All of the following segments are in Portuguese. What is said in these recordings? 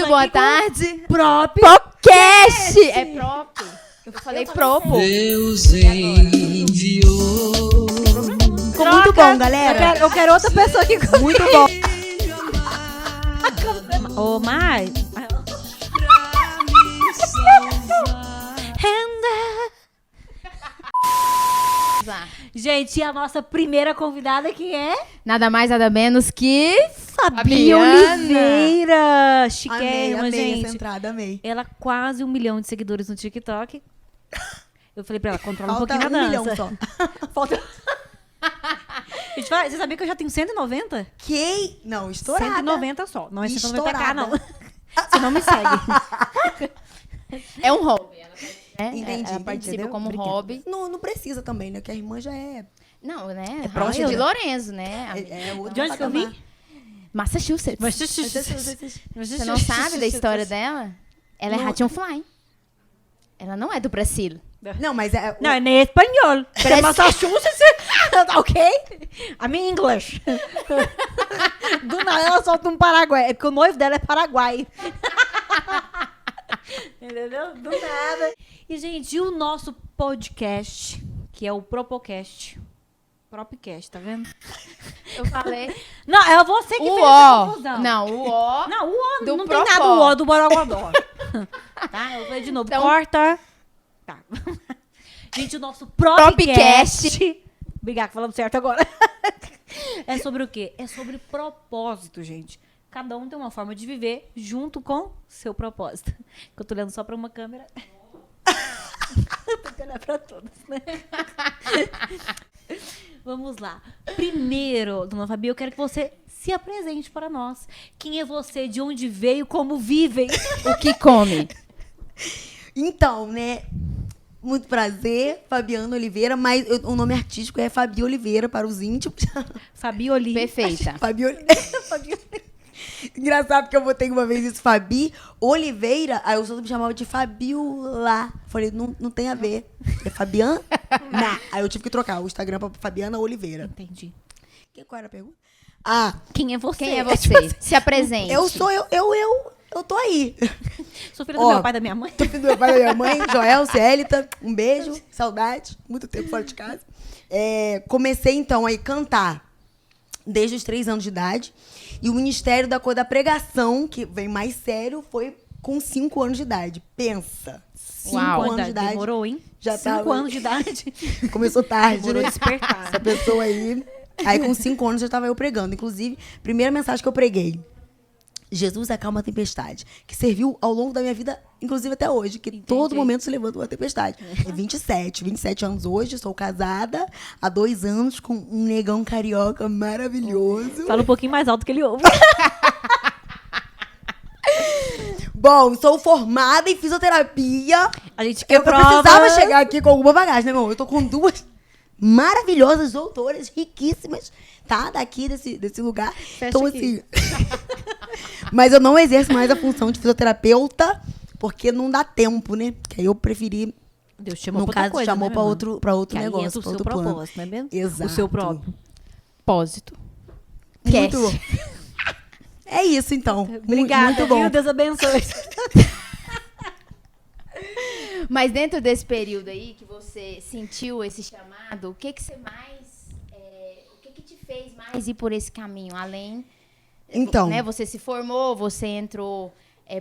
boa tarde. Propcast. É prop. Eu falei propo. Deus enviou. Ficou muito bom, galera. Eu quero outra pessoa aqui comigo. Muito bom. Ô, Mai. Gente, e a nossa primeira convidada que é Nada mais, nada menos que... Fabi Oliveira. Chiquérrima, Amei gente. essa entrada, amei. Ela quase 1 milhão de seguidores no TikTok. Eu falei pra ela, controla Falta um pouquinho na 1 milhão dança. só. Falta... Gente, você sabia que eu já tenho 190? Que? Não, estourada. 190 só. Não é 190k, Estourada. não. Você não me segue. É um hobby. Entendi. Ela participa entendeu? como Obrigada. hobby. Não precisa também, né? Que a irmã já é... Não, né? próxima de de- Lorenzo, né? outro De onde que eu patamar. vim? Massachusetts. Você não sabe da história dela? Ela é Não. Ration Fly. Ela não é do Brasil. Não, mas é... Não, é nem espanhol. É Massachusetts. Ok? I'm English. Do nada ela solta um Paraguai. É porque o noivo dela é Paraguai. Entendeu? Do nada. E, gente, e o nosso podcast, que é o Propocast. Propcast, tá vendo? Eu falei... Não, é você que O fez essa O. confusão. Não, o O. Não, o O do não tem Propó. nada o O do Borogodó. Tá? Eu falei de novo. Então- Corta. Tá. Gente, o nosso Propcast. Propcast. Obrigada, falando certo agora. É sobre o quê? É sobre propósito, gente. Cada um tem uma forma de viver junto com seu propósito. Que eu tô olhando só pra uma câmera. Tem que olhar pra todas, né? Vamos lá. Primeiro, dona Fabi, eu quero que você se apresente para nós. Quem é você? De onde veio? Como vivem? O que come? Então, né? Muito prazer, Fabiana Oliveira, mas o nome artístico é Fabi Oliveira para os íntimos. Fabi Oliveira. Perfeita. Fabi Oliveira. Engraçado que eu botei uma vez isso, Fabi Oliveira, aí os outros me chamavam de Fabiola. Falei, não tem a ver. É Fabiana? Não. Aí eu tive que trocar o Instagram pra Fabiana Oliveira. Entendi. Qual era a pergunta? Ah, Quem é você? Quem é você? Se apresente. eu sou eu tô aí. Sou filha do Ó, meu pai e da minha mãe. Tô filho do meu pai e da minha mãe, Joel, Célita. Um beijo, saudade. Muito tempo fora de casa. Comecei, então, a cantar desde os 3 anos de idade. E o Ministério da Cor da Pregação, que vem mais sério, foi com 5 anos de idade. Pensa. 5 Uau. anos de idade. Demorou, hein? Já 5 tava- anos de idade. Começou tarde, Demorou né? a despertar. Essa pessoa aí. Aí, com 5 anos, já estava eu pregando. Inclusive, primeira mensagem que eu preguei. Jesus acalma a tempestade. Que serviu ao longo da minha vida, inclusive até hoje. Que todo momento se levanta uma tempestade. É 27 anos hoje, sou casada há 2 anos com um negão carioca maravilhoso. Fala um pouquinho mais alto que ele ouve. Bom, sou formada em fisioterapia. A gente quer Eu precisava chegar aqui com alguma bagagem, né, irmão? Eu tô com 2 maravilhosas doutoras, riquíssimas, tá? Daqui, desse lugar. Então, aqui. assim... Mas eu não exerço mais a função de fisioterapeuta, porque não dá tempo, né? Que aí eu preferi, Deus chamou no pra outra caso, coisa, chamou né, pra meu irmão? outro Que aí negócio, entra o pra seu outro plano. propósito, não é mesmo? Exato. O seu próprio. Propósito. Muito Cast. bom. É isso, então. Obrigada, Muito bom. viu? Deus abençoe. Mas dentro desse período aí que você sentiu esse chamado, o que você mais... o que te fez mais ir por esse caminho? Além... Então, Né, você se formou, você entrou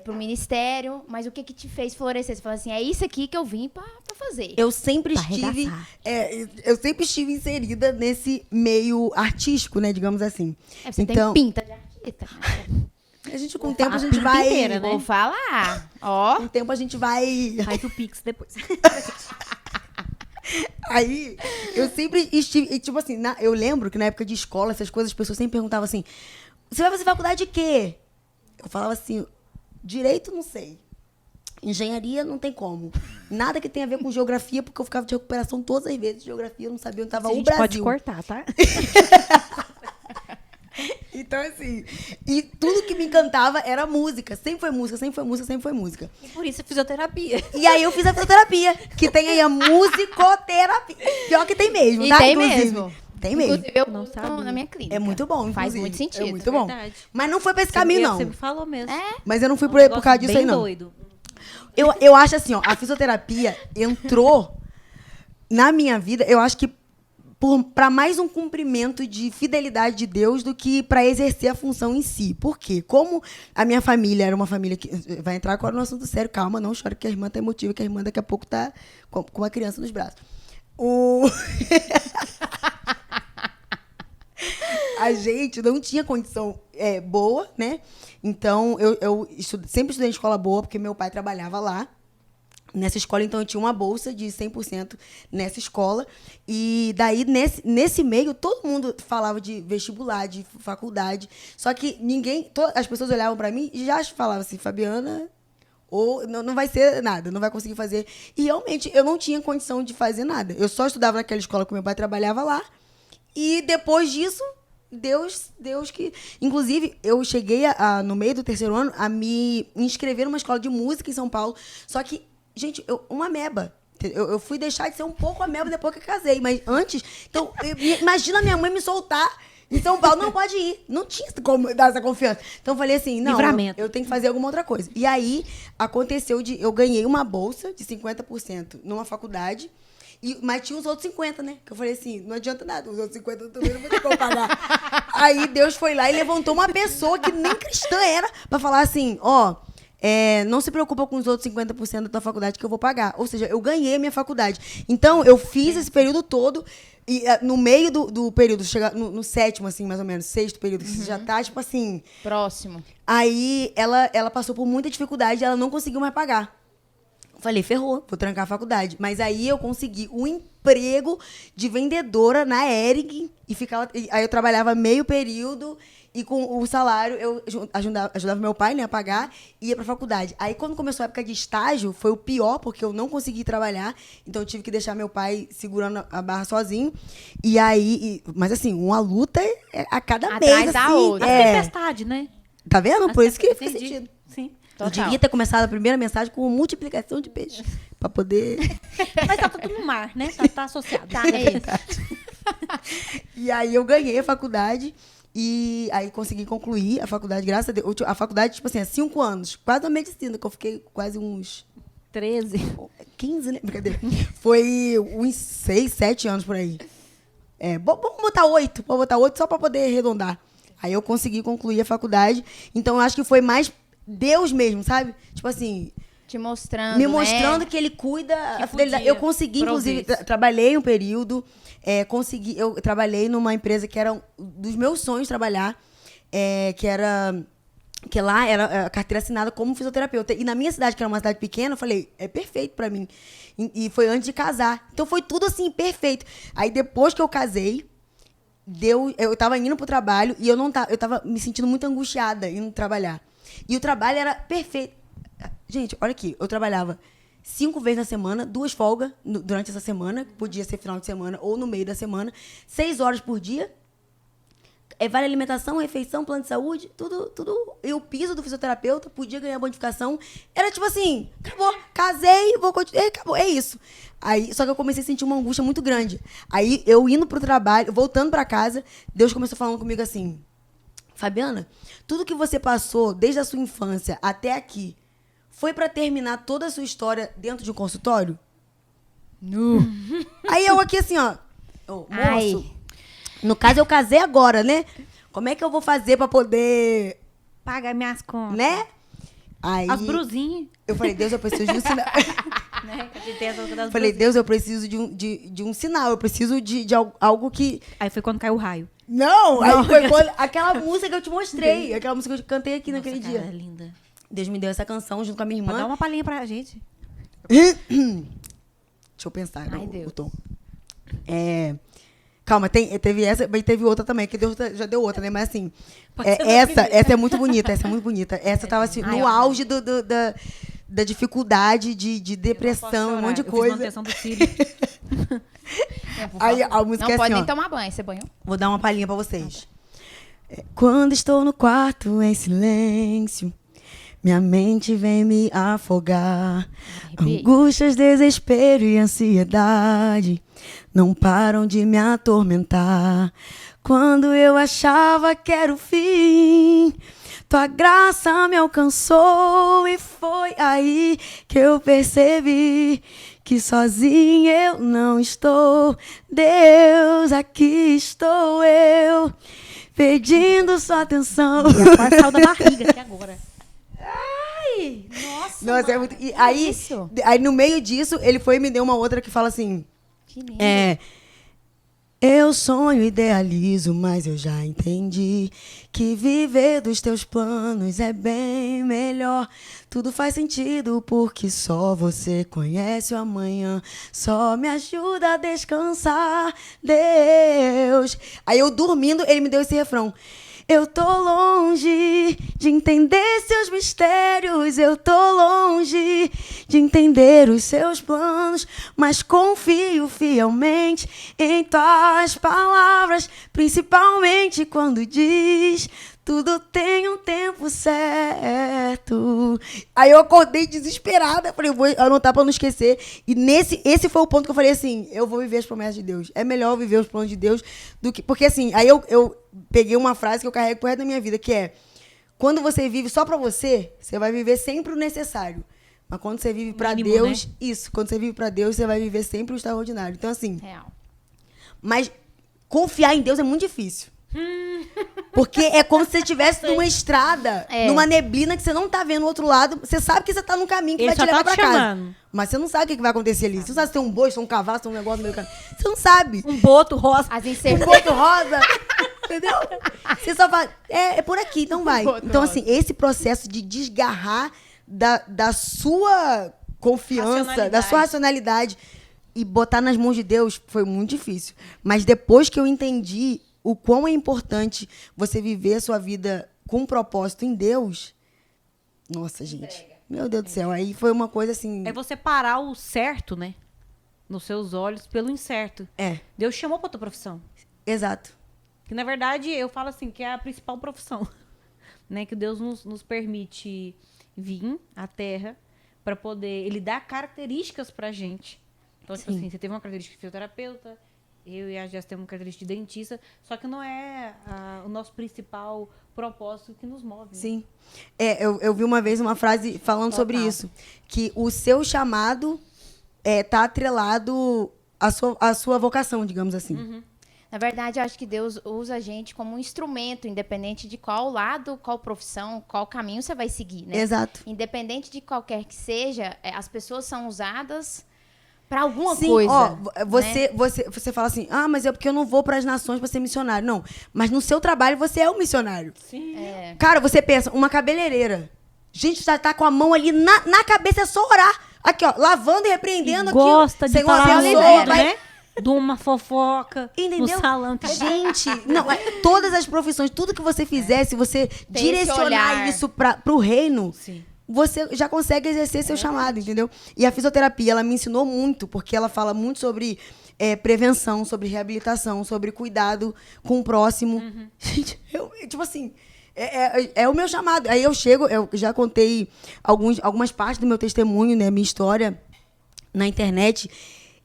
pro ministério, mas o que te fez florescer? Você falou assim, é isso aqui que eu vim pra fazer. eu sempre Pra estive... arregaçar. eu sempre estive inserida nesse meio artístico, né? Digamos assim. Você então, tem pinta de artista. Né? a gente, com o tempo, a A gente pinta vai... inteira, né? Vou falar. Ó. Com o tempo, a gente vai... Faz o Pix depois. Aí, eu sempre estive... E, tipo assim, eu lembro que na época de escola, essas coisas, as pessoas sempre perguntavam assim, você vai fazer faculdade de quê? Eu falava assim, direito, não sei. Engenharia, não tem como. Nada que tenha a ver com geografia, porque eu ficava de recuperação todas as vezes. Geografia, eu não sabia onde estava A o gente Brasil. pode cortar, tá? Então, assim, e tudo que me encantava era música. Sempre foi música, sempre foi música, sempre foi música. E por isso é fisioterapia. E aí eu fiz a fisioterapia, que tem aí a musicoterapia. Pior que tem mesmo, E tá? tem Inclusive, mesmo. Tem mesmo. Inclusive, eu Não uso sabia. na minha clínica. É muito bom, Faz inclusive. muito sentido. É muito bom. Verdade. Mas não foi pra esse caminho, não. Você me falou mesmo. Mas eu não fui Um por negócio causa disso bem aí, não. doido. Eu acho assim, ó, a fisioterapia entrou na minha vida, eu acho que para mais um cumprimento de fidelidade de Deus do que para exercer a função em si. Por quê? Como a minha família era uma família que... Vai entrar agora no assunto sério. Calma, não chore que a irmã tá emotiva, que a irmã daqui a pouco tá com uma criança nos braços. A gente não tinha condição boa, né? Então, eu sempre estudei em escola boa, porque meu pai trabalhava lá. Nessa escola, então, eu tinha uma bolsa de 100% nessa escola. E daí, nesse meio, todo mundo falava de vestibular, de faculdade. Só que as pessoas olhavam pra mim e já falavam assim, Fabiana, ou não vai ser nada, não vai conseguir fazer. E realmente, eu não tinha condição de fazer nada. Eu só estudava naquela escola que meu pai trabalhava lá. E depois disso, Deus que... Inclusive, eu cheguei, no meio do 3º ano, a me inscrever numa escola de música em São Paulo. Só que, gente, uma ameba. Eu fui deixar de ser um pouco ameba depois que eu casei. Mas antes... Então, imagina minha mãe me soltar em São Paulo. Não, pode ir. Não tinha como dar essa confiança. Então, eu falei assim, não, eu tenho que fazer alguma outra coisa. E aí, aconteceu eu ganhei uma bolsa de 50% numa faculdade. Mas tinha os outros 50, né? Que eu falei assim, não adianta nada, os outros 50 eu também não vou ter como pagar. Aí Deus foi lá e levantou uma pessoa que nem cristã era pra falar assim, não se preocupa com os outros 50% da tua faculdade que eu vou pagar. Ou seja, eu ganhei a minha faculdade. Então, eu fiz esse período todo e no meio do período, chega no 7º, assim, mais ou menos, 6º período, que você já tá, tipo assim... Próximo. Aí, ela passou por muita dificuldade e ela não conseguiu mais pagar. Falei, ferrou, vou trancar a faculdade. Mas aí eu consegui um emprego de vendedora na Hering. Aí eu trabalhava meio período e com o salário eu ajudava meu pai, né, a pagar e ia pra faculdade. Aí quando começou a época de estágio, foi o pior, porque eu não consegui trabalhar. Então eu tive que deixar meu pai segurando a barra sozinho. E aí, mas assim, uma luta a cada mês. Atrás da outra. A tempestade, né? Tá vendo? Por isso que faz Entendi. sentido. Sim. Eu devia ter começado a primeira mensagem com multiplicação de peixe. Pra poder... Mas tá tudo no mar, né? Tá associado. Tá, é isso. E aí eu ganhei a faculdade e aí consegui concluir a faculdade, graças a Deus. A faculdade, tipo assim, 5 anos. Quase a medicina, que eu fiquei quase uns... 13. 15, né? Brincadeira. Foi uns 6, 7 anos por aí. Vamos botar 8. Vou botar 8 só pra poder arredondar. Aí eu consegui concluir a faculdade. Então eu acho que foi mais Deus mesmo, sabe? Tipo assim... Te mostrando, me mostrando que ele cuida a fidelidade. Eu consegui, inclusive, trabalhei um período, eu trabalhei numa empresa que era dos meus sonhos trabalhar, que lá era a carteira assinada como fisioterapeuta. E na minha cidade, que era uma cidade pequena, eu falei, é perfeito pra mim. E foi antes de casar. Então foi tudo assim, perfeito. Aí depois que eu casei, eu tava indo pro trabalho e eu tava me sentindo muito angustiada indo trabalhar. E o trabalho era perfeito. Gente, olha aqui, eu trabalhava 5 vezes na semana, 2 folgas durante essa semana, podia ser final de semana ou no meio da semana, 6 horas por dia. Vale alimentação, refeição, plano de saúde, tudo. E o piso do fisioterapeuta, podia ganhar bonificação. Era tipo assim, acabou, casei, vou continuar, acabou, é isso. Aí, só que eu comecei a sentir uma angústia muito grande. Aí, eu indo pro trabalho, voltando pra casa, Deus começou falando comigo assim, Fabiana, tudo que você passou desde a sua infância até aqui, foi pra terminar toda a sua história dentro de um consultório? Aí eu aqui assim, ó, moço, no caso eu casei agora, né? Como é que eu vou fazer pra poder... Paga minhas contas. Né? Aí, as brusinhas. Eu falei, Deus, eu preciso de um sinal. Né? Que a gente tem essa coisa das Falei, brusinhas. Deus, eu preciso de um sinal, eu preciso de algo que... Aí foi quando caiu o raio. Não, aí foi quando... Aquela música que eu te mostrei, aquela música que eu cantei aqui naquele Nossa, dia. cara, linda. Deus me deu essa canção junto com a minha Pode irmã. dar uma palhinha pra gente. Deixa eu pensar. Ai, Deus. O tom. Calma, teve essa, mas teve outra também, que Deus já deu outra, né? Mas assim, essa é muito bonita, essa é muito bonita. Essa tava assim, no auge da dificuldade, de depressão, um monte de coisa. Eu fiz manutenção do filho. Aí a música não é pode assim, nem ó. tomar banho, você banhou? Vou dar uma palhinha pra vocês. Quando estou no quarto em silêncio, minha mente vem me afogar. Arrepiei. Angústias, desespero e ansiedade não param de me atormentar. Quando eu achava que era o fim, tua graça me alcançou e foi aí que eu percebi que sozinho eu não estou. Deus, aqui estou eu, pedindo sua atenção. E a parte saiu da barriga aqui agora. Nossa, é muito... E aí, isso? aí, no meio disso, ele foi e me deu uma outra que fala assim... Que lindo. Eu sonho, idealizo, mas eu já entendi que viver dos teus planos é bem melhor. Tudo faz sentido porque só você conhece o amanhã. Só me ajuda a descansar, Deus. Aí eu dormindo, ele me deu esse refrão. Eu tô longe de entender seus mistérios, eu tô longe de entender os seus planos, mas confio fielmente em tuas palavras, principalmente quando diz tudo tem um tempo certo. Aí eu acordei desesperada, falei, eu vou anotar pra não esquecer. E esse foi o ponto que eu falei assim, eu vou viver as promessas de Deus. É melhor eu viver os planos de Deus do que... Porque assim, aí eu peguei uma frase que eu carrego pro resto da minha vida, que é, quando você vive só pra você, você vai viver sempre o necessário. Mas quando você vive pra Mínimo, Deus, né? isso, quando você vive pra Deus, você vai viver sempre o extraordinário. Então assim, Real. mas confiar em Deus é muito difícil. Porque é como se você estivesse numa estrada, numa neblina que você não tá vendo o outro lado. Você sabe que você tá num caminho que Ele vai te só levar tá pra te casa. chamando. Mas você não sabe o que vai acontecer ali. Você não sabe se tem um boi, se tem um cavalo, se tem um negócio no meio do caminho. Você não sabe. Um boto rosa. As Um incertezas. boto rosa. Entendeu? Você só fala, é por aqui, então vai. Boto Então, rosa. assim, esse processo de desgarrar da sua confiança, da sua racionalidade e botar nas mãos de Deus foi muito difícil. Mas depois que eu entendi o quão é importante você viver a sua vida com um propósito em Deus, nossa, gente. Meu Deus do céu. Aí foi uma coisa assim... É você parar o certo, né? Nos seus olhos pelo incerto. É, Deus chamou pra tua profissão. exato. Que, na verdade, eu falo assim, que é a principal profissão. Né? Que Deus nos permite vir à Terra para poder... Ele dá características pra gente. Então, tipo assim, você teve uma característica de fisioterapeuta, eu e a Jess temos uma característica de dentista, só que não é o nosso principal propósito que nos move. Né? Sim. Eu vi uma vez uma frase falando sobre isso. Que o seu chamado tá atrelado à sua vocação, digamos assim. Na verdade, eu acho que Deus usa a gente como um instrumento, independente de qual lado, qual profissão, qual caminho você vai seguir, né? Exato. Independente de qualquer que seja, as pessoas são usadas para alguma Sim, coisa. ó, né? você fala assim, mas é porque eu não vou para as nações para ser missionário. Não, mas no seu trabalho você é um missionário. Sim. Cara, você pensa, uma cabeleireira. Gente, já tá com a mão ali na cabeça, é só orar. Aqui, ó, lavando e repreendendo aqui. Gosta de Senhor, falar abençoa, muito, vai- né? De uma fofoca Entendeu? no salão. Gente, não, todas as profissões, tudo que você fizer, se você Tem esse direcionar olhar. isso pro reino, Sim. você já consegue exercer seu chamado, entendeu? E a fisioterapia, ela me ensinou muito, porque ela fala muito sobre prevenção, sobre reabilitação, sobre cuidado com o próximo. Gente, tipo assim, é o meu chamado. Aí eu já contei algumas partes do meu testemunho, né, minha história na internet.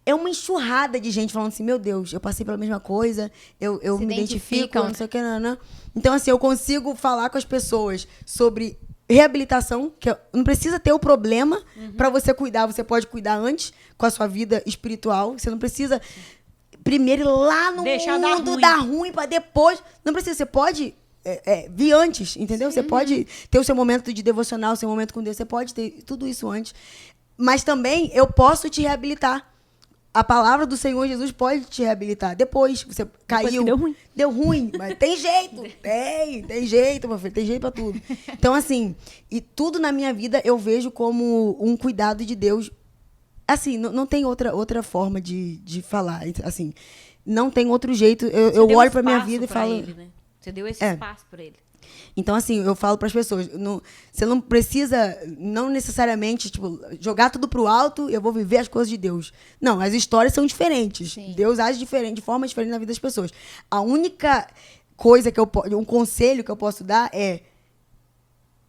É uma enxurrada de gente falando assim, meu Deus, eu passei pela mesma coisa, eu Se me identifico, identificam, não sei o que, não. Então, assim, eu consigo falar com as pessoas sobre reabilitação, que não precisa ter o problema para você cuidar, você pode cuidar antes com a sua vida espiritual, você não precisa primeiro ir lá no Deixar dar mundo ruim. dar ruim para depois, não precisa, você pode vir antes, entendeu? Você pode ter o seu momento de devocional, o seu momento com Deus, você pode ter tudo isso antes, mas também eu posso te reabilitar. A palavra do Senhor Jesus pode te reabilitar. Depois, você caiu. que deu ruim. Deu ruim, mas tem jeito. Tem jeito, meu filho. Tem jeito pra tudo. Então, assim, e tudo na minha vida eu vejo como um cuidado de Deus. Assim, não tem outra forma de falar. Assim, não tem outro jeito. Eu Deu olho pra minha espaço vida e pra falo... ele, né? Você deu esse espaço pra ele. Então, assim, eu falo para as pessoas, você não precisa, não necessariamente, tipo, jogar tudo pro alto e eu vou viver as coisas de Deus. Não, as histórias são diferentes. Sim. Deus age diferente, de forma diferente na vida das pessoas. A única coisa um conselho que eu posso dar é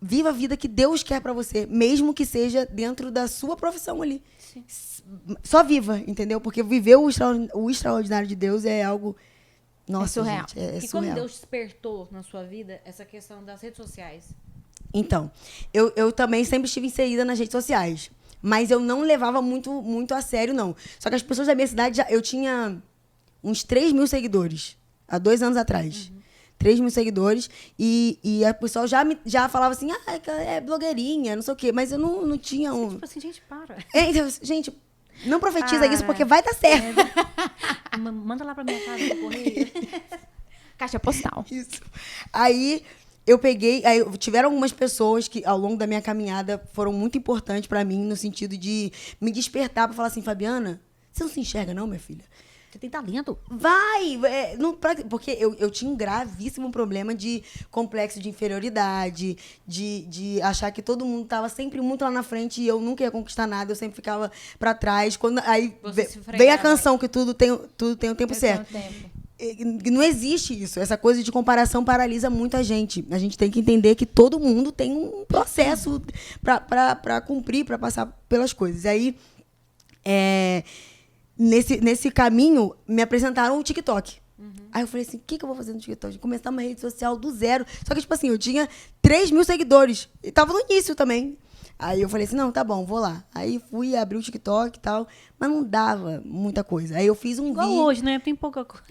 viva a vida que Deus quer pra você, mesmo que seja dentro da sua profissão ali. Sim. Só viva, entendeu? Porque viver o extraordinário de Deus é algo... Nossa, surreal. gente, é E surreal. como Deus despertou na sua vida essa questão das redes sociais? Então, eu também sempre estive inserida nas redes sociais. Mas eu não levava muito a sério, não. Só que as pessoas da minha cidade, eu tinha uns 3.000 seguidores. Há 2 anos atrás. 3.000 seguidores. E a pessoa já falava assim, é blogueirinha, não sei o quê. Mas eu não tinha um... Tipo assim, gente, para. Então, gente, não profetiza Para. isso, porque vai dar certo. Manda lá pra minha casa, no correio. Caixa postal. Isso. Aí eu peguei. Aí tiveram algumas pessoas que, ao longo da minha caminhada, foram muito importantes pra mim, no sentido de me despertar pra falar assim, Fabiana, você não se enxerga, não, minha filha? Você tem talento? Vai! Porque eu tinha um gravíssimo problema de complexo de inferioridade, de achar que todo mundo estava sempre muito lá na frente e eu nunca ia conquistar nada, eu sempre ficava pra trás. Aí Você se vem a fregava. canção que tudo tem o tempo certo. Não existe isso. Essa coisa de comparação paralisa muito a gente. A gente tem que entender que todo mundo tem um processo para cumprir, para passar pelas coisas. Aí, nesse caminho, me apresentaram o TikTok. Aí eu falei assim, o que eu vou fazer no TikTok? Começar uma rede social do zero. Só que, tipo assim, eu tinha 3.000 seguidores. E tava no início também. Aí eu falei assim, não, tá bom, vou lá. Aí fui, abri o TikTok e tal, mas não dava muita coisa. Aí eu fiz um Igual vídeo. hoje, né? Tem pouca coisa.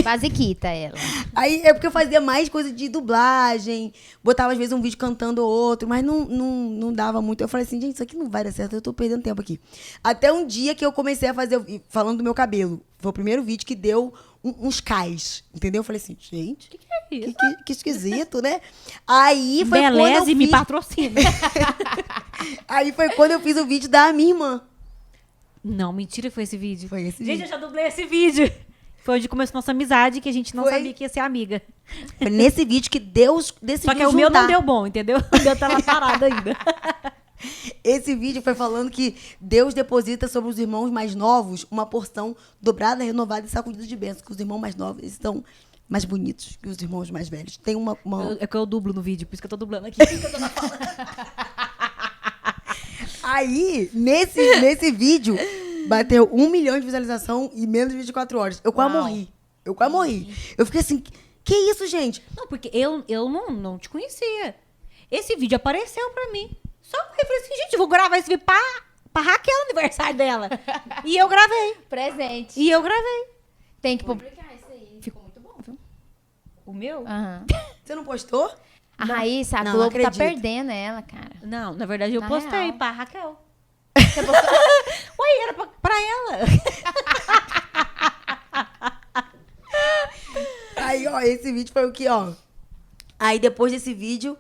Basiquita ela. Aí é porque eu fazia mais coisa de dublagem, botava às vezes um vídeo cantando outro, mas não dava muito. Eu falei assim, gente, isso aqui não vai dar certo, eu tô perdendo tempo aqui. Até um dia que eu comecei a fazer, falando do meu cabelo. Foi o primeiro vídeo que deu uns cais, entendeu? Eu falei assim, gente, Que é isso? que esquisito, né? Aí foi quando eu Beleza, me fiz... patrocina. Aí foi quando eu fiz o vídeo da minha irmã. Não, mentira, foi esse vídeo. Foi esse Gente, vídeo. eu já dublei esse vídeo. Foi onde começou nossa amizade, que a gente não Foi. sabia que ia ser amiga. Foi nesse vídeo que Deus decidiu Só que o meu juntar. não deu bom, entendeu? O meu tava parado ainda. Esse vídeo foi falando que Deus deposita sobre os irmãos mais novos uma porção dobrada, renovada e sacudida de bênçãos. Que os irmãos mais novos eles estão mais bonitos que os irmãos mais velhos. Tem uma... É que eu dublo no vídeo, por isso que eu tô dublando aqui. Aí, nesse vídeo, bateu 1 milhão de visualização em menos de 24 horas. Eu quase Uau. morri. Eu quase morri. Eu fiquei assim, que isso, gente? Não, porque eu não te conhecia. Esse vídeo apareceu pra mim. Só eu falei assim, gente, eu vou gravar esse vídeo pra Raquel, aniversário dela. E eu gravei. Presente. E eu gravei. Tem que publicar isso aí. Ficou muito bom, viu? O meu? Aham. Você não postou? A Raíssa, a não Globo tá acredito. perdendo ela, cara. Não, na verdade eu Na postei real. pra Raquel. Você postou? Ué, era pra ela. Aí, ó, esse vídeo foi o que, ó. Aí, depois desse vídeo,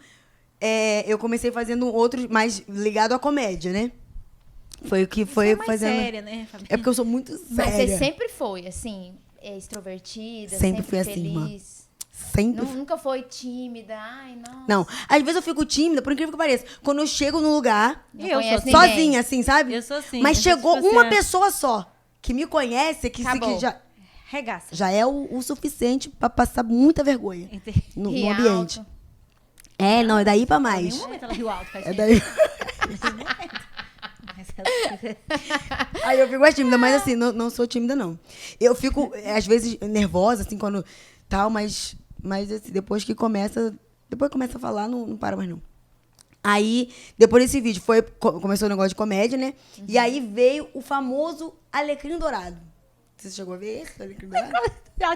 eu comecei fazendo outros mais ligado à comédia, né? Foi o que foi Você é mais fazendo... séria, né, Fabi? É porque eu sou muito Mas séria. você sempre foi, assim, extrovertida, Sempre sempre fui assim, irmã. feliz. Sempre. Nunca foi tímida. Ai, não. Não. Às vezes eu fico tímida, por incrível que pareça. Quando eu chego num lugar, Não Eu conhece sou assim. ninguém. sozinha, assim, sabe? Eu sou assim. Mas Eu sou chegou tipo assim, uma ó. pessoa só que me conhece, que Acabou. Regaça. já é o suficiente pra passar muita vergonha Entendi. no Ri ambiente. alto. Não, é daí pra Em mais. nenhum momento ela riu alto. É daí. Aí eu fico mais tímida, mas assim, não sou tímida, não. Eu fico, às vezes, nervosa, assim, quando tal, mas assim, depois que começa a falar, não para mais, não. Aí, depois desse vídeo, começou o negócio de comédia, né? E aí veio o famoso Alecrim Dourado. Você chegou a ver esse Alecrim Dourado?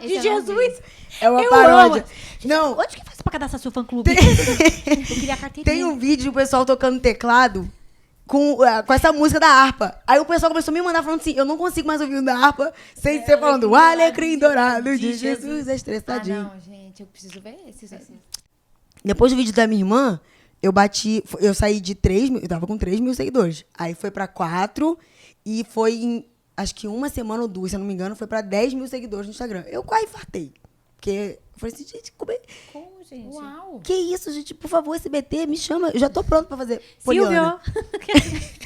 De Esse eu não Jesus. É uma Eu paródia. amo. Não, Onde que faz pra cadastrar seu fã-clube? Eu queria a carteirinha. tem um vídeo do pessoal tocando teclado com essa música da harpa. Aí o pessoal começou a me mandar falando assim, eu não consigo mais ouvir o da harpa sem ser falando o Alecrim Dourado de Jesus é Ah, estressadinho. não, gente, eu preciso ver esse. Depois do vídeo da minha irmã, eu saí de 3.000, eu tava com 3.000 seguidores. Aí foi pra 4 e foi em, acho que 1 semana ou 2, se eu não me engano, foi pra 10.000 seguidores no Instagram. Eu quase infartei. Porque eu falei assim, gente, Como, gente? Uau. que isso, gente? Por favor, SBT, me chama. Eu já tô pronto pra fazer Poliana. Silvio.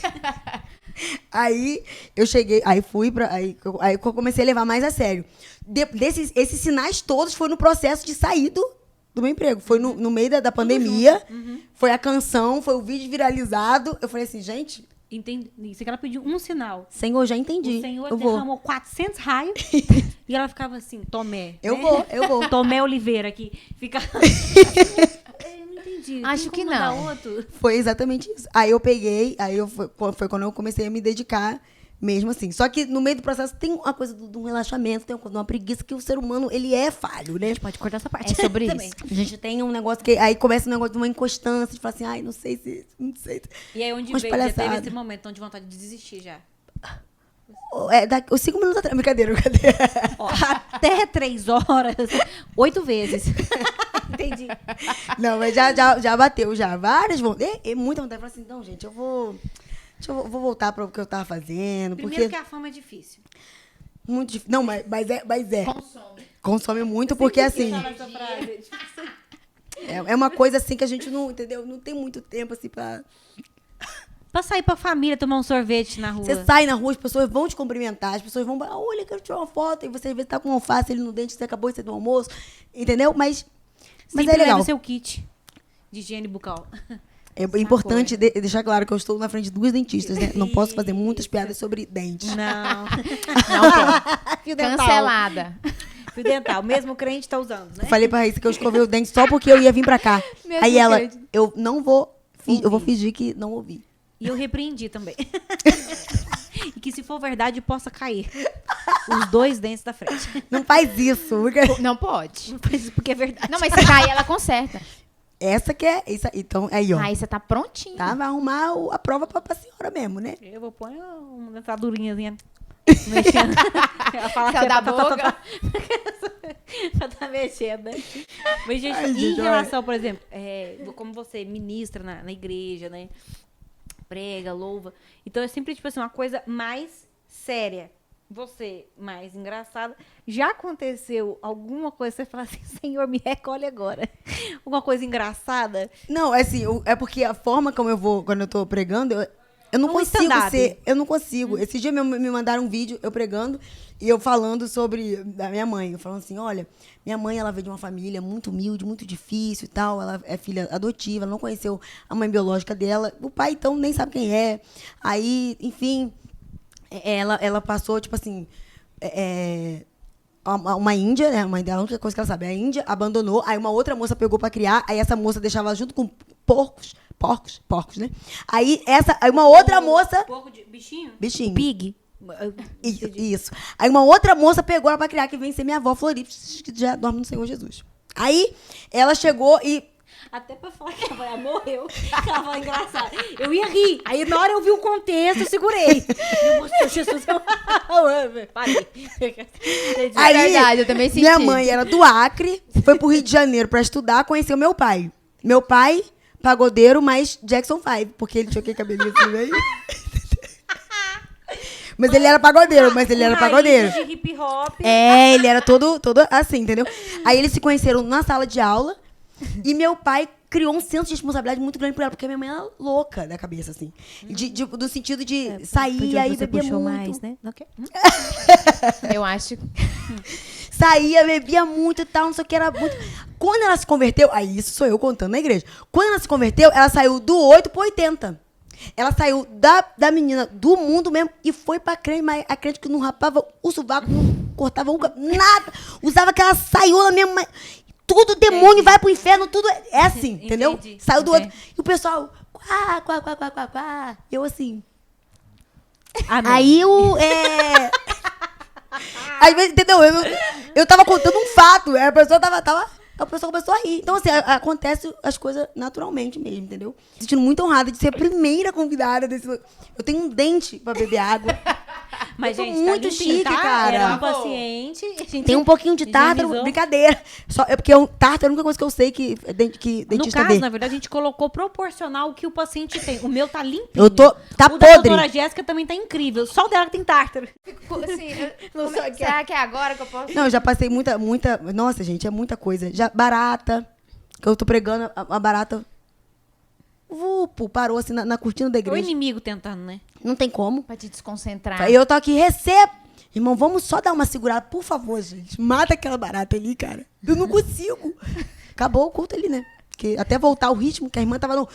Aí eu cheguei, aí eu comecei a levar mais a sério. Esses sinais todos foi no processo de sair do meu emprego. Foi no meio da pandemia, foi a canção, foi o vídeo viralizado. Eu falei assim, gente... Entendi. Isso que ela pediu um sinal. Senhor, já entendi. O Senhor eu vou. derramou 400 raios e ela ficava assim, Tomé. Eu né? vou. Tomé Oliveira aqui. Fica... Eu não entendi. Acho Tem que como dar não. outro? Foi exatamente isso. Aí eu peguei, foi quando eu comecei a me dedicar mesmo assim. Só que no meio do processo tem uma coisa de um relaxamento, tem uma preguiça que o ser humano, ele é falho, né? Pode cortar essa parte. É sobre Também. isso. A gente tem um negócio que... Aí começa um negócio de uma inconstância, de falar assim, ai, não sei se... E aí onde Umas veio, já teve palhaçadas. esse momento de vontade de desistir já. Os 5 minutos atrás. Brincadeira. Ó, até 3 horas, 8 vezes. Entendi. Não, mas já bateu, já. Várias vontades. Muita vontade. Eu falei assim, não, gente, eu vou voltar para o que eu tava fazendo. Primeiro Porque que a fama é difícil. muito difícil. Não, mas é. Consome. Consome muito, porque assim... Fala essa frase. É uma coisa assim que a gente não, entendeu? Não tem muito tempo assim pra... Pra sair pra família, tomar um sorvete na rua. Você sai na rua, as pessoas vão te cumprimentar, as pessoas vão... olha, quero tirar uma foto. E você às vezes tá com um alface ali no dente, você acabou de sair do almoço. Entendeu? Mas Sempre é legal. leva o seu kit de higiene bucal. É importante deixar claro que eu estou na frente de 2 dentistas, né? Não posso fazer muitas piadas sobre dentes. Não. Não pode. Fio dental. Cancelada. Fio dental. Mesmo crente tá usando, né? Eu falei pra Raíssa que eu escovei o dente só porque eu ia vir pra cá. Mesmo Aí ela, crente. eu não vou... Eu vou fingir que não ouvi. E eu repreendi também. E que se for verdade, possa cair. Os 2 dentes da frente. Não faz isso. porque- Não pode. Não faz isso porque é verdade. Não, mas se cair, ela conserta. Essa que é... Então, aí, ó. Aí você tá prontinho. Tá? Vai arrumar a prova pra senhora mesmo, né? Eu vou pôr uma dentadurinhazinha mexendo. Ela fala Céu da boca. Pra tá mexendo, né? Mas, gente, Ai, em gente, relação, por exemplo, como você ministra na igreja, né? Prega, louva. Então, é sempre, tipo assim, uma coisa mais séria. Você, mais engraçada. Já aconteceu alguma coisa, você fala assim, Senhor, me recolhe agora. Alguma coisa engraçada? Não, é assim, é porque a forma como eu vou, quando eu tô pregando, eu não Um consigo stand-up. ser. Eu não consigo. Esse dia me mandaram um vídeo, eu pregando, e eu falando sobre a minha mãe. Eu falando assim, olha, minha mãe, ela veio de uma família muito humilde, muito difícil e tal. Ela é filha adotiva, ela não conheceu a mãe biológica dela. O pai, então, nem sabe quem é. Aí, enfim, ela passou, tipo assim, uma índia, né? A mãe dela, a única coisa que ela sabe é a índia, abandonou. Aí uma outra moça pegou pra criar, aí essa moça deixava ela junto com porcos, né? Aí uma outra moça... Porco de bichinho? Bichinho. Pig. Isso. Aí uma outra moça pegou ela pra criar, que vem ser minha avó Floripa, que já dorme no Senhor Jesus. Aí ela chegou e... Até pra falar que a avó morreu, que ela foi engraçada. Eu ia rir. Aí na hora eu vi o contexto, eu segurei. Eu mostrei Jesus. Parei. Aí, verdade, eu também senti. Minha mãe era do Acre, foi pro Rio de Janeiro pra estudar, conheceu meu pai. Meu pai, pagodeiro, mas Jackson 5, porque ele tinha aquele cabelinho assim, velho. Mas ele era pagodeiro, De hip hop. Ele era todo assim, entendeu? Aí eles se conheceram na sala de aula e meu pai criou um senso de responsabilidade muito grande por ela, porque minha mãe era louca da cabeça, assim. Do sentido de sair, aí você bebia puxou muito. mais, né? Okay. Eu acho. Saía, bebia muito e tal, não sei o que, era muito... Quando ela se converteu, aí isso sou eu contando na igreja. Quando ela se converteu, ela saiu do 8 pro 80. Ela saiu da menina do mundo mesmo e foi pra crente, mas a crente que não rapava o sovaco, não cortava nada. Usava aquela saiola mesmo, mas tudo demônio vai pro inferno, tudo é assim, entendeu? Entendi. Saiu do outro. E o pessoal, quá. Eu assim... Amém. Aí às vezes, entendeu? Eu tava contando um fato, a pessoa a pessoa começou a rir. Então, assim, acontece as coisas naturalmente mesmo, entendeu? Me sentindo muito honrada de ser a primeira convidada desse... Eu tenho um dente pra beber água. Mas, eu tô gente, muito tá limpinho, chique, tá? cara. Era um paciente. A gente Tem um pouquinho de tártaro, higienizou. brincadeira. É porque tártaro é a única coisa que eu sei que No dentista caso, vê. na verdade, a gente colocou proporcional ao que o paciente tem. O meu tá limpinho. Tá o da podre. doutora Jéssica também tá incrível. Só o dela que tem tártaro. Assim, será que é agora que eu posso? Não, eu já passei muita... Nossa, gente, é muita coisa. Já barata, que eu tô pregando, a barata... parou assim na cortina da O igreja. inimigo tentando, né? Não tem como. Pra te desconcentrar. Aí eu tô aqui, recebo. Irmão, vamos só dar uma segurada, por favor, gente. Mata aquela barata ali, cara. Eu não consigo. acabou o culto ali, né? Porque até voltar o ritmo, que a irmã tava no...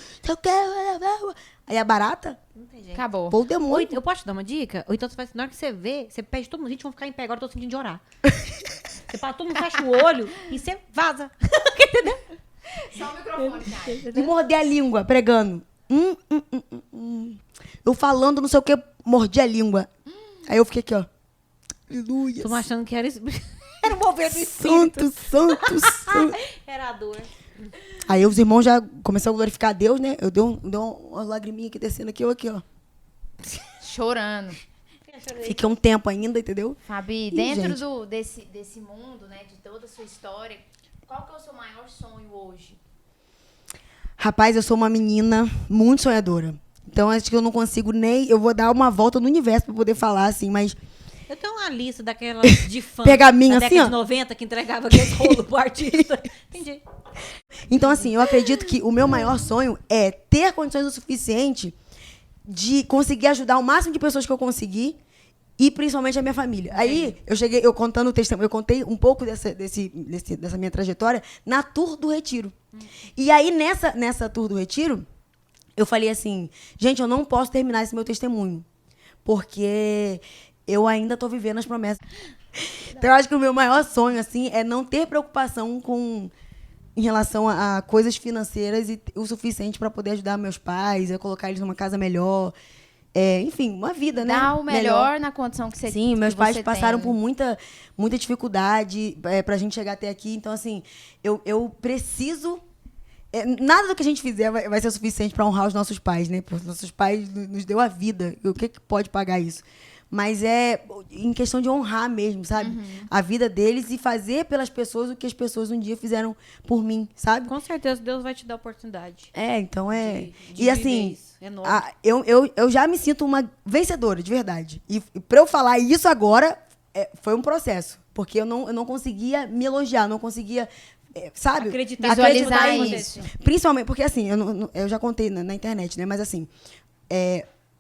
Aí a barata, Não tem jeito. Acabou. pô, o Ou, demônio. eu posso te dar uma dica? Ou então você faz, na hora que você vê, você pede todo mundo, gente, vamos ficar em pé, agora eu tô sentindo de orar. Você fala, todo mundo fecha o olho e você vaza. Entendeu? Só o microfone, cara. E morder a língua, pregando. Eu falando, não sei o que, mordi a língua. Aí eu fiquei aqui, ó. Aleluia. Tô achando que era isso. Era o mover do espírito. Santo, santo. Era a dor. Aí os irmãos já começaram a glorificar a Deus, né? Eu dei uma lagriminha aqui descendo aqui, eu aqui, ó. Chorando. Fiquei um tempo ainda, entendeu? Fabi, Ih, dentro gente. desse mundo, né, de toda a sua história, qual que é o seu maior sonho hoje? Rapaz, eu sou uma menina muito sonhadora. Então acho que eu não consigo nem... Eu vou dar uma volta no universo pra poder falar, assim, mas... Eu tenho uma lista daquelas de fã Pergaminho da assim, década ó. de 90 que entregava aquele rolo pro artista. Entendi. Então, assim, eu acredito que o meu maior sonho é ter condições o suficiente de conseguir ajudar o máximo de pessoas que eu conseguir e principalmente a minha família. Aí, eu contando o testemunho, eu contei um pouco dessa minha trajetória na Tour do Retiro. E aí, nessa Tour do Retiro, eu falei assim, gente, eu não posso terminar esse meu testemunho, porque eu ainda estou vivendo as promessas. Então, eu acho que o meu maior sonho, assim, é não ter preocupação em relação a coisas financeiras e o suficiente para poder ajudar meus pais, a colocar eles numa casa melhor. Enfim, uma vida, né? Dar o melhor na condição que você tem. Sim, meus pais passaram por muita dificuldade pra gente chegar até aqui. Então, assim, eu preciso... nada do que a gente fizer vai ser suficiente para honrar os nossos pais, né? Porque nossos pais nos deu a vida. O que pode pagar isso? Mas é em questão de honrar mesmo, sabe? A vida deles e fazer pelas pessoas o que as pessoas um dia fizeram por mim, sabe? Com certeza Deus vai te dar oportunidade. Então é... de e assim, viver isso. É novo. eu já me sinto uma vencedora, de verdade. E para eu falar isso agora, foi um processo. Porque eu não conseguia me elogiar, não conseguia... sabe? Visualizar isso. Principalmente, porque assim, eu já contei na internet, né? Mas assim,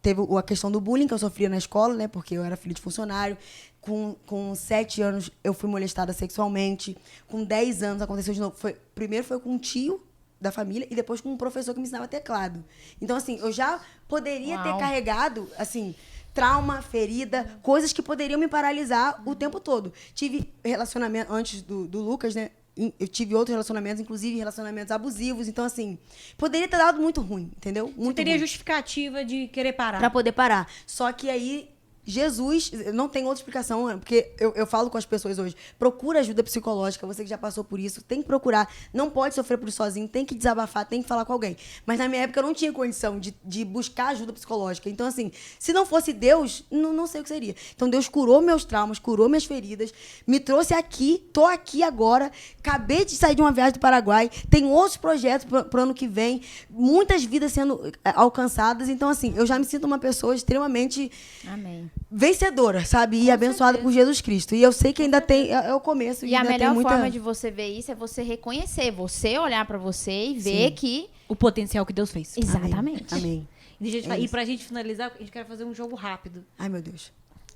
teve a questão do bullying que eu sofria na escola, né? Porque eu era filha de funcionário. Com 7 anos, eu fui molestada sexualmente. Com 10 anos, aconteceu de novo. Primeiro foi com um tio da família e depois com um professor que me ensinava teclado. Então, assim, eu já poderia ter carregado, assim... trauma, ferida, coisas que poderiam me paralisar o tempo todo. Tive relacionamento, antes do Lucas, né? Eu tive outros relacionamentos, inclusive relacionamentos abusivos. Então, assim, poderia ter dado muito ruim, entendeu? Muito Você teria ruim. justificativa de querer parar. Pra poder parar. Só que aí, Jesus, não tem outra explicação, porque eu falo com as pessoas hoje, procura ajuda psicológica, você que já passou por isso, tem que procurar, não pode sofrer por isso sozinho, tem que desabafar, tem que falar com alguém. Mas na minha época eu não tinha condição de buscar ajuda psicológica. Então, assim, se não fosse Deus, não sei o que seria. Então, Deus curou meus traumas, curou minhas feridas, me trouxe aqui, tô aqui agora, acabei de sair de uma viagem do Paraguai, tenho outros projetos pro ano que vem, muitas vidas sendo alcançadas. Então, assim, eu já me sinto uma pessoa extremamente... Amém. vencedora, sabe? E abençoada por Jesus Cristo. E eu sei que ainda tem... É o começo. E a ainda melhor tem muita... forma de você ver isso é você reconhecer. Você olhar pra você e ver que... O potencial que Deus fez. Exatamente. Amém. E pra gente finalizar, a gente quer fazer um jogo rápido. Ai, meu Deus.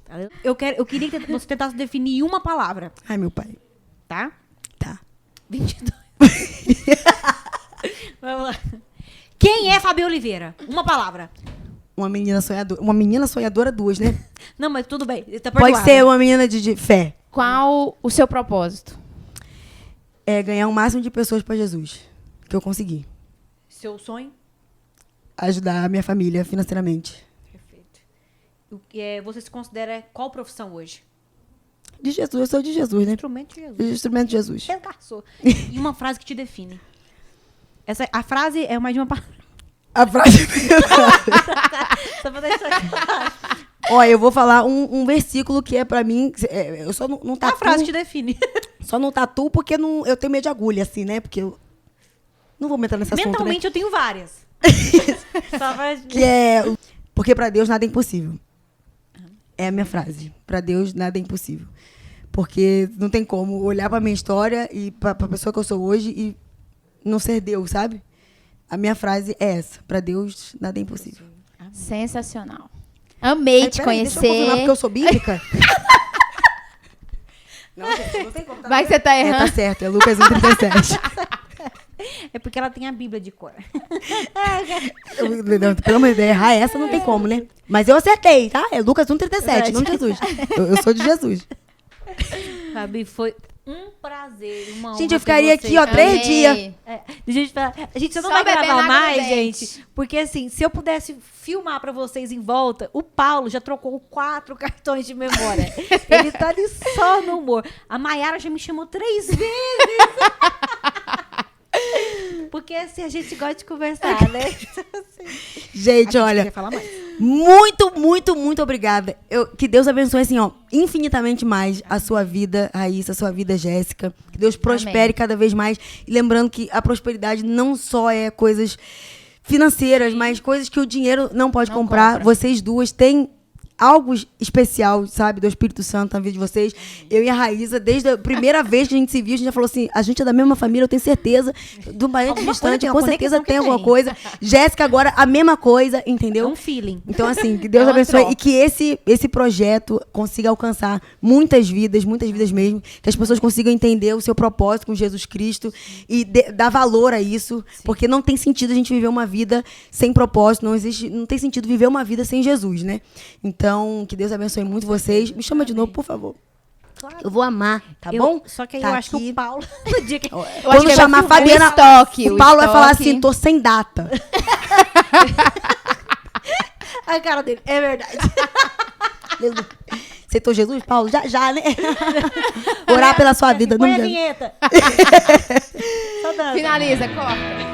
Tá? Eu queria que você tentasse definir uma palavra, Ai, meu pai. tá? Tá. 22. Vamos lá. Quem é Fabi Oliveira? Uma palavra. Uma menina sonhadora. Uma menina sonhadora, 2, né? Não, mas tudo bem. Tá Pode perdoado. ser uma menina de fé. Qual o seu propósito? É ganhar o máximo de pessoas pra Jesus. Que eu consegui. Seu sonho? Ajudar a minha família financeiramente. Perfeito. Você se considera qual profissão hoje? De Jesus. Eu sou de Jesus, né? Instrumento de Jesus. De instrumento de Jesus. Regaçou. E uma frase que te define. A frase é mais de uma palavra. A frase... Só pra deixar. Ó, eu vou falar um versículo que é pra mim... eu só não A tatuo... frase te define. Só não tatuo porque eu tenho medo de agulha, assim, né? Porque eu... Não vou entrar nesse assunto, né? Mentalmente eu tenho várias. Só pra... Que é... Porque pra Deus nada é impossível. É a minha frase. Pra Deus nada é impossível. Porque não tem como olhar pra minha história e pra pessoa que eu sou hoje e não ser Deus, sabe? A minha frase é essa. Pra Deus nada é impossível. Sensacional. Amei te Peraí, deixa eu confirmar conhecer. porque eu sou bíblica. Não, gente, não tem como. Vai que você tá errando. Tá certo. É Lucas 1:37. É porque ela tem a Bíblia de cor. Não, pelo amor de Deus, errar essa não tem como, né? Mas eu acertei, tá? É Lucas 1,37, não Jesus. Eu sou de Jesus. Fabi, foi um prazer, uma honra. Gente, eu ficaria ter você aqui, ó, 3 Amei. dias. A gente só não Só vai bebendo gravar água mais, no dente. gente. Porque assim, se eu pudesse filmar pra vocês em volta, o Paulo já trocou 4 cartões de memória. Ele tá ali só no humor. A Mayara já me chamou 3 vezes. Porque assim, a gente gosta de conversar, né? Gente, olha, Quer falar mais? muito, muito, muito obrigada. Que Deus abençoe, assim, ó, infinitamente mais a sua vida, Raíssa, a sua vida, Jéssica. Que Deus prospere Amém. cada vez mais. E lembrando que a prosperidade não só é coisas financeiras, mas coisas que o dinheiro não pode Não comprar. compra. Vocês duas têm algo especial, sabe, do Espírito Santo na vida de vocês. Eu e a Raíssa, desde a primeira vez que a gente se viu, a gente já falou assim, a gente é da mesma família, eu tenho certeza, do parente Alguma coisa distante, tem, com uma certeza conexão que tem alguma tem. coisa. Jéssica agora, a mesma coisa, É entendeu? um feeling. Então, assim, que Deus É uma abençoe troca. e que esse projeto consiga alcançar muitas vidas mesmo, que as pessoas consigam entender o seu propósito com Jesus Cristo e dar valor a isso, porque não tem sentido a gente viver uma vida sem propósito, não tem sentido viver uma vida sem Jesus, né? Então, que Deus abençoe muito vocês. Me chama de novo, por favor. Claro. Eu vou amar, tá bom? Só que aí Tá eu acho que aqui. o Paulo, no dia que Eu acho Quando que chamar a vai filmar Fabiana, o estoque, o Paulo vai falar estoque. assim, tô sem data. a cara dele, é verdade. Aceitou Jesus, Paulo? Já, né? Orar pela sua vida. Põe não a me- vinheta. Só dança. Finaliza, corta.